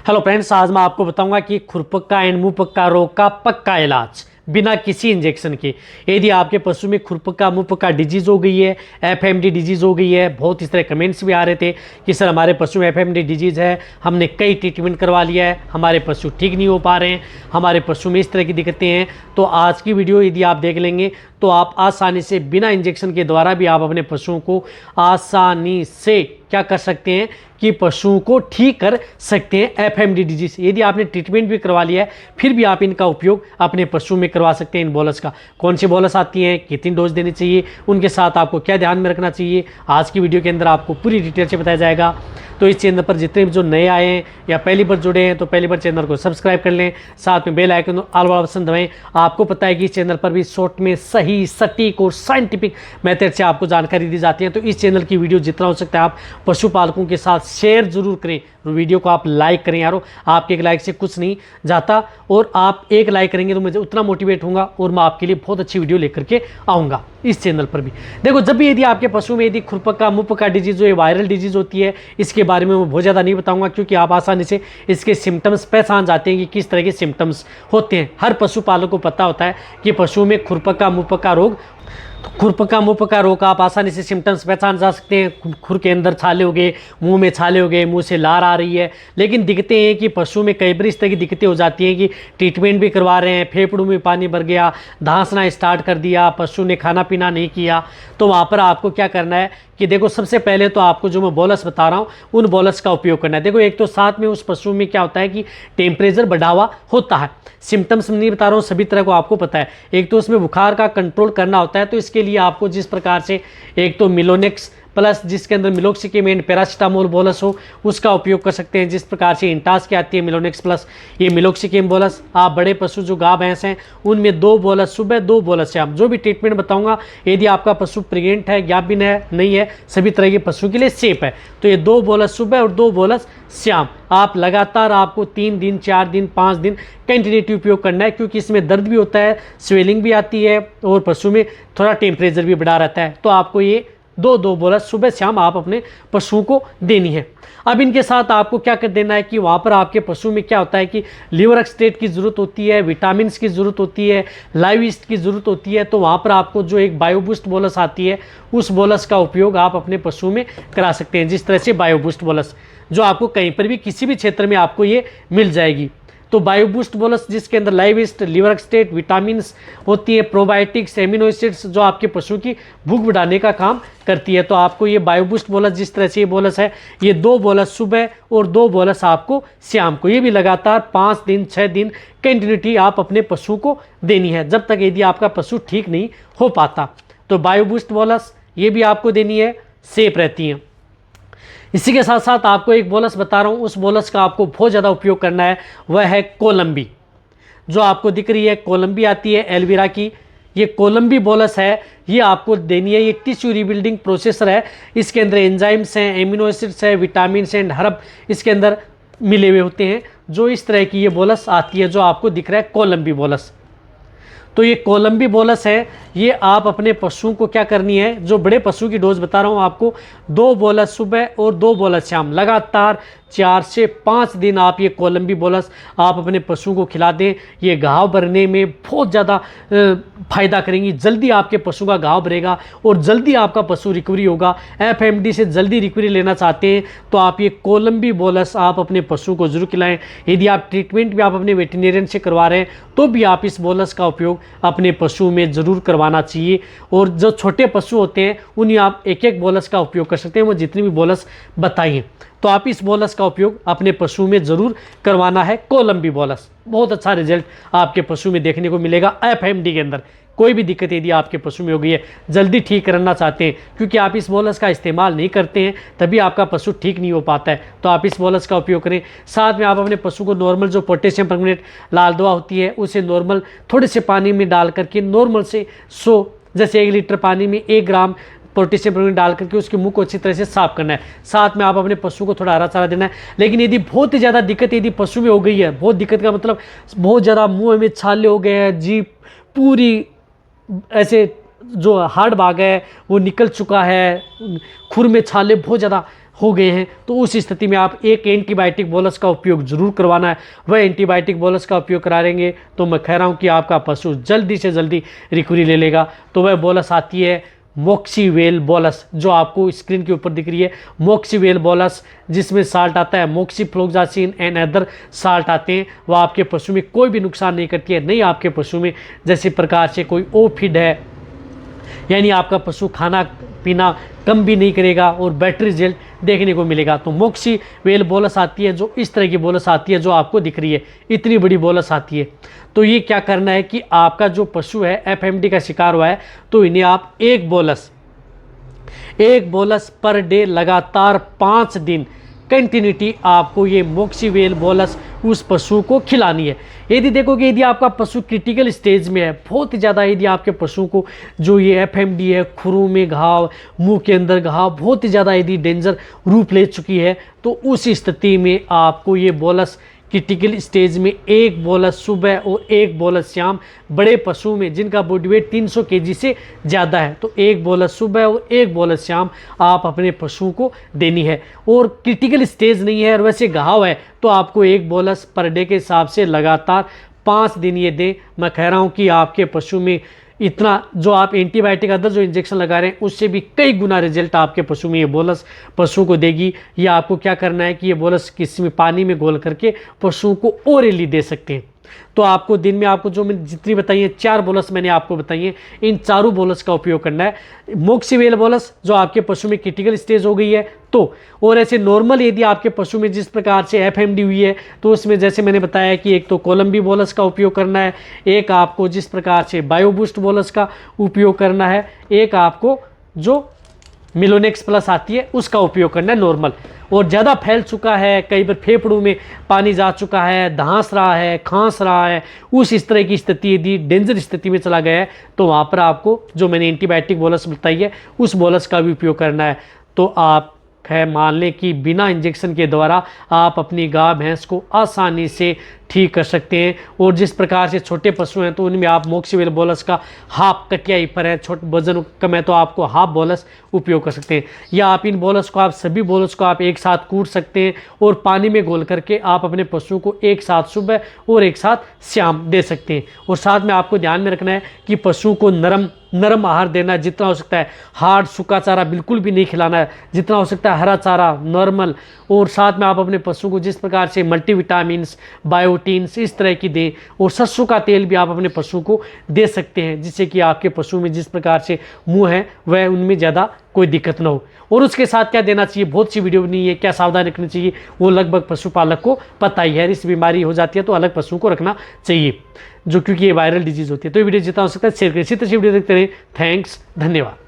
Hello friends, आज मैं आपको बताऊंगा कि खुरपक्का एंड मुंह पक्का रोग का पक्का इलाज बिना किसी इंजेक्शन के। यदि आपके पशु में खुरपक्का मुंह पक्का डिजीज हो गई है, एफएमडी डिजीज हो गई है, बहुत इस तरह कमेंट्स भी आ रहे थे कि सर हमारे पशु में एफएमडी डिजीज है, हमने कई ट्रीटमेंट करवा लिया है, हमारे पशु ठीक नहीं हो पा रहे हैं, हमारे पशु में इस तरह की दिक्कतें हैं। तो आज की वीडियो यदि आप देख लेंगे तो आप आसानी से बिना इंजेक्शन के द्वारा भी आप अपने पशुओं को आसानी से क्या कर सकते हैं कि पशुओं को ठीक कर सकते हैं एफएमडी डिजीज। यदि आपने ट्रीटमेंट भी करवा लिया है फिर भी आप इनका उपयोग अपने पशु में करवा सकते हैं। इन बोलस का कौन सी बोलस आती हैं, कितनी डोज देनी चाहिए, उनके साथ आपको क्या ध्यान में रखना चाहिए, आज की वीडियो के अंदर आपको पूरी डिटेल से बताया जाएगा। तो इस चैनल पर जितने भी जो नए आए हैं या पहली बार जुड़े हैं तो पहली बार चैनल को सब्सक्राइब कर लें, साथ में बेल आइकन ऑल वाला ऑप्शन दबाएं। आपको पता है कि इस चैनल पर भी शॉर्ट में सही सटीक और साइंटिफिक मेथड से आपको जानकारी दी जाती है। तो इस चैनल की वीडियो जितना हो सकता है आप पशुपालकों के साथ शेयर जरूर करें। वीडियो को आप लाइक करें यारो, आपके एक लाइक से कुछ नहीं जाता और आप एक लाइक करेंगे तो मुझे उतना मोटिवेट होऊंगा और मैं आपके लिए बहुत अच्छी वीडियो लेकर के आऊँगा इस चैनल पर भी। देखो, जब भी यदि आपके पशु में यदि खुरपक्का मुंह पक्का डिजीज जो वायरल डिजीज होती है, इसके बारे में मैं बहुत ज़्यादा नहीं बताऊंगा क्योंकि आप आसानी से इसके सिम्टम्स पहचान जाते हैं कि किस तरह के सिम्टम्स होते हैं। हर पशुपालक को पता होता है कि पशु में खुरपक्का मुंह पक्का रोग, खुरपक्का मुंह पक्का रोग का आप आसानी से सिम्टम्स पहचान जा सकते हैं। खुर के अंदर छाले हो गए, मुंह में छाले हो गए, मुंह से लार आ रही है। लेकिन दिक्कतें हैं कि पशु में कई बार इस तरह की दिक्कतें हो जाती हैं कि ट्रीटमेंट भी करवा रहे हैं, फेफड़ों में पानी भर गया, धांसना स्टार्ट कर दिया, पशु ने खाना पीना नहीं किया। तो वहाँ पर आपको क्या करना है कि देखो, सबसे पहले तो आपको जो मैं बोलस बता रहा हूँ उन बोलस का उपयोग करना है। देखो, एक तो साथ में उस पशु में क्या होता है कि टेम्परेचर बढ़ा हुआ होता है। सिम्टम्स नहीं बता रहा हूँ, सभी तरह को आपको पता है। एक तो उसमें बुखार का कंट्रोल करना होता है, तो इसके लिए आपको जिस प्रकार से एक तो मिलोनेक्स प्लस जिसके अंदर मिलोक्सिकिम एंड पैरासिटामोल बोलस हो उसका उपयोग कर सकते हैं। जिस प्रकार से इंटास की आती है मिलोनेक्स प्लस ये मिलोक्सिकिम बोलस। आप बड़े पशु जो गाय भैंस हैं उनमें 2 बोलस सुबह, 2 बोलस शाम। जो भी ट्रीटमेंट बताऊंगा, यदि आपका पशु प्रेग्नेंट है, ज्ञापिन है, नहीं है, सभी तरह के पशु के लिए सेफ है। तो ये 2 बोलस सुबह और 2 बोलस शाम आप लगातार आपको 3 दिन 4 दिन 5 दिन कंटिन्यूटी उपयोग करना है, क्योंकि इसमें दर्द भी होता है, स्वेलिंग भी आती है और पशु में थोड़ा टेम्परेचर भी बढ़ा रहता है। तो आपको ये 2 बोलस सुबह शाम आप अपने पशुओं को देनी है। अब इनके साथ आपको क्या कर देना है कि वहाँ पर आपके पशु में क्या होता है कि लीवर एक्सट्रेट की ज़रूरत होती है, विटामिन की ज़रूरत होती है, लाइव ईस्ट की ज़रूरत होती है। तो वहाँ पर आपको जो एक बायोबूस्ट बोलस आती है उस बोलस का उपयोग आप अपने पशु में करा सकते हैं। जिस तरह से बायोबूस्ट बोलस जो आपको कहीं पर भी किसी भी क्षेत्र में आपको ये मिल जाएगी। तो बायोबूस्ट बोलस जिसके अंदर live yeast, liver extract, vitamins होती है, प्रोबायोटिक्स, एमिनो एसिड्स जो आपके पशु की भूख बढ़ाने का काम करती है। तो आपको ये बायोबूस्ट बोलस जिस तरह से ये बोलस है, ये 2 बोलस सुबह और 2 बोलस आपको शाम को, ये भी लगातार 5 दिन 6 दिन कंटिन्यूटी आप अपने पशु को देनी है, जब तक यदि आपका पशु ठीक नहीं हो पाता। तो बायोबूस्ट बोलस ये भी आपको देनी है, सेफ रहती हैं। इसी के साथ साथ आपको एक बोलस बता रहा हूँ, उस बोलस का आपको बहुत ज़्यादा उपयोग करना है, वह है कोलंबी। जो आपको दिख रही है कोलंबी आती है एलवीरा की, ये कोलंबी बोलस है, ये आपको देनी है। ये टिश्यू रिबिल्डिंग प्रोसेसर है, इसके अंदर एंजाइम्स हैं, एमिनो एसिड्स है, विटामिन एंड हर्ब इसके अंदर मिले हुए होते हैं। जो इस तरह की ये बोलस आती है जो आपको दिख रहा है कोलंबी बोलस। तो ये कोलंबी बोलस है, ये आप अपने पशुओं को क्या करनी है, जो बड़े पशु की डोज बता रहा हूँ आपको, 2 बोलस सुबह और 2 बोलस शाम लगातार 4 से 5 दिन आप ये कोलंबी बोलस आप अपने पशुओं को खिला दें। ये घाव भरने में बहुत ज़्यादा फ़ायदा करेंगी। जल्दी आपके पशु का घाव भरेगा और जल्दी आपका पशु रिकवरी होगा। एफएमडी से जल्दी रिकवरी लेना चाहते हैं तो आप ये कोलंबी बोलस आप अपने पशु को जरूर खिलाएं। यदि आप ट्रीटमेंट भी आप अपने वेटरनेरियन से करवा रहे हैं तो भी आप इस बोलस का उपयोग अपने पशु में ज़रूर करवाना चाहिए। और जो छोटे पशु होते हैं उन्हें आप एक एक बोलस का उपयोग कर सकते हैं, वो जितनी भी बोलस बताइए। तो आप इस बोलस का उपयोग अपने पशु में ज़रूर करवाना है। कोलंबी बोलस बहुत अच्छा रिजल्ट आपके पशु में देखने को मिलेगा। एफएमडी के अंदर कोई भी दिक्कत यदि आपके पशु में हो गई है, जल्दी ठीक करना चाहते हैं, क्योंकि आप इस बोलस का इस्तेमाल नहीं करते हैं तभी आपका पशु ठीक नहीं हो पाता है, तो आप इस बोलस का उपयोग करें। साथ में आप अपने पशु को नॉर्मल जो पोटेशियम परमंगनेट लाल दवा होती है उसे नॉर्मल थोड़े से पानी में डाल करके नॉर्मल से 100 जैसे 1 लीटर पानी में 1 ग्राम पोटेशियम परमंगनेट डाल करके उसके मुंह को अच्छी तरह से साफ करना है। साथ में आप अपने पशु को थोड़ा हरा चारा देना है। लेकिन यदि बहुत ही ज़्यादा दिक्कत यदि पशु में हो गई है, बहुत दिक्कत का मतलब बहुत ज़्यादा मुँह में छाले हो गए हैं, जीभ पूरी ऐसे जो हार्ड भाग है वो निकल चुका है, खुर में छाले बहुत ज़्यादा हो गए हैं, तो उस स्थिति में आप एक एंटीबायोटिक बोलस का उपयोग जरूर करवाना है। वह एंटीबायोटिक बोलस का उपयोग कराएंगे तो मैं कह रहा हूँ कि आपका पशु जल्दी से जल्दी रिकवरी ले लेगा। तो वह बोलस आती है मोक्सीवेल बोलस, जो आपको स्क्रीन के ऊपर दिख रही है, मोक्सीवेल बोलस, जिसमें साल्ट आता है मोक्सीफ्लोक्सासिन एंड अदर साल्ट आते हैं। वह आपके पशु में कोई भी नुकसान नहीं करती है, नहीं आपके पशु में जैसे प्रकार से कोई ओफिड है, यानी आपका पशु खाना पीना कम भी नहीं करेगा और बेटर रिजल्ट देखने को मिलेगा। तो मोक्सीवेल बोलस आती है, जो इस तरह की बोलस आती है जो आपको दिख रही है, इतनी बड़ी बोलस आती है। तो ये क्या करना है कि आपका जो पशु है एफएमडी का शिकार हुआ है, तो इन्हें आप एक बोलस पर डे लगातार 5 दिन कंटिन्यूटी आपको ये मोक्सीवेल बोलस उस पशु को खिलानी है। यदि देखोगे यदि आपका पशु क्रिटिकल स्टेज में है, बहुत ही ज़्यादा, यदि आपके पशु को जो ये एफएमडी है, खुरों में घाव, मुंह के अंदर घाव, बहुत ही ज़्यादा यदि डेंजर रूप ले चुकी है, तो उस स्थिति में आपको ये बोलस क्रिटिकल स्टेज में एक बोलस सुबह और एक बोलस शाम, बड़े पशु में जिनका बॉडी वेट 300 केजी से ज़्यादा है, तो एक बोलस सुबह और एक बोलस शाम आप अपने पशु को देनी है। और क्रिटिकल स्टेज नहीं है और वैसे घाव है, तो आपको एक बोलस पर डे के हिसाब से लगातार 5 दिन ये दें। मैं कह रहा हूँ कि आपके पशु में इतना जो आप एंटीबायोटिक अदर जो इंजेक्शन लगा रहे हैं उससे भी कई गुना रिजल्ट आपके पशु में ये बोलस पशु को देगी। या आपको क्या करना है कि ये बोलस किसी में पानी में घोल करके पशुओं को ओरली दे सकते हैं। तो आपको दिन में आपको जो मैंने जितनी बताई है 4 बोलस मैंने आपको बताई है, इन चारों बोलस का उपयोग करना है। मोक्सीवेल बोलस जो आपके पशु में क्रिटिकल स्टेज हो गई है तो, और ऐसे नॉर्मल यदि आपके पशु में जिस प्रकार से एफएमडी हुई है, तो उसमें जैसे मैंने बताया कि एक तो कोलंबी बोलस का उपयोग करना है, एक आपको जिस प्रकार से बायोबूस्ट बोलस का उपयोग करना है, एक आपको जो मिलोनेक्स प्लस आती है उसका उपयोग करना है नॉर्मल। और ज़्यादा फैल चुका है, कई बार फेफड़ों में पानी जा चुका है, धांस रहा है, खांस रहा है, उस इस तरह की स्थिति यदि डेंजर स्थिति में चला गया है, तो वहाँ पर आपको जो मैंने एंटीबायोटिक बोलस बताई है उस बोलस का भी उपयोग करना है। तो आप मान लें कि बिना इंजेक्शन के द्वारा आप अपनी गाय भैंस को आसानी से ठीक कर सकते हैं। और जिस प्रकार से छोटे पशु हैं तो उनमें आप मोक्सीवेल बोलस का हाफ कटियाई पर है, छोटे वजन कम है तो आपको हाफ बोलस उपयोग कर सकते हैं। या आप इन बोलस को, आप सभी बोलस को आप एक साथ कूट सकते हैं और पानी में घोल करके आप अपने पशु को एक साथ सुबह और एक साथ शाम दे सकते हैं। और साथ में आपको ध्यान में रखना है कि पशु को नरम आहार देना है जितना हो सकता है, हार्ड सूखा चारा बिल्कुल भी नहीं खिलाना है, जितना हो सकता है हरा चारा नॉर्मल। और साथ में आप अपने पशु को जिस प्रकार से मल्टीविटामिन्स, बायोटीन्स इस तरह की दें। और सरसों का तेल भी आप अपने पशु को दे सकते हैं, जिससे कि आपके पशु में जिस प्रकार से मुंह है वह उनमें ज़्यादा कोई दिक्कत ना हो। और उसके साथ क्या देना चाहिए, बहुत सी वीडियो नहीं है, क्या सावधानी रखनी चाहिए वो लगभग पशुपालक को पता ही है। इस बीमारी हो जाती है तो अलग पशु को रखना चाहिए, जो क्योंकि ये वायरल डिजीज होती है। तो ये वीडियो जितना हो सकता है शेयर करें। इसी तरह वीडियो देखते रहे। थैंक्स, धन्यवाद।